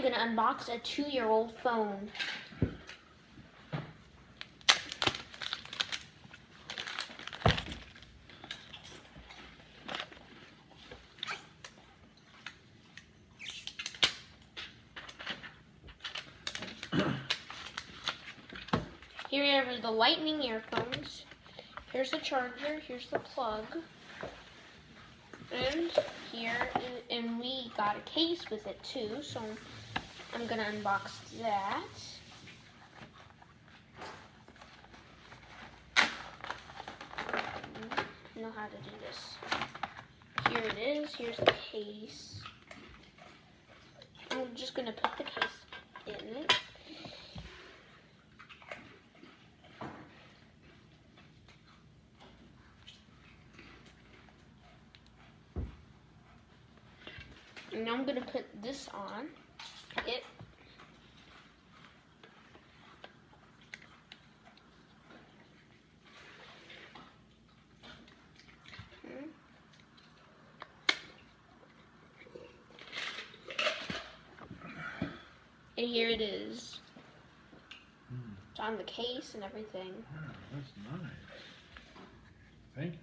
I'm gonna unbox a 2-year-old phone. Here are the lightning earphones. Here's the charger, here's the plug. And we got a case with it too, so I'm gonna unbox that. I know how to do this. Here it is, here's the case. I'm just gonna put the case in it. And now I'm going to put this on it. And here it is. It's on the case and everything. Wow, that's nice. Thank you,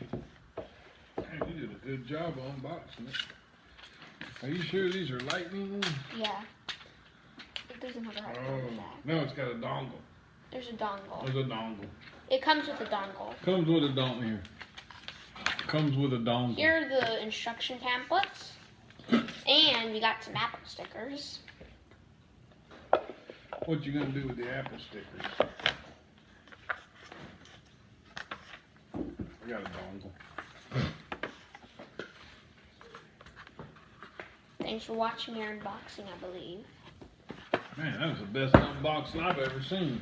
Bob. Hey, you did a good job unboxing it. Are you sure these are lightning? Yeah. It doesn't have a hard back. No, it's got a dongle. There's a dongle. There's a dongle. It comes with a dongle. Comes with a dongle here. Comes with a dongle. Here are the instruction pamphlets. And we got some Apple stickers. What you gonna do with the Apple stickers? I got a dongle. Thanks for watching your unboxing, I believe. Man, that was the best unboxing I've ever seen.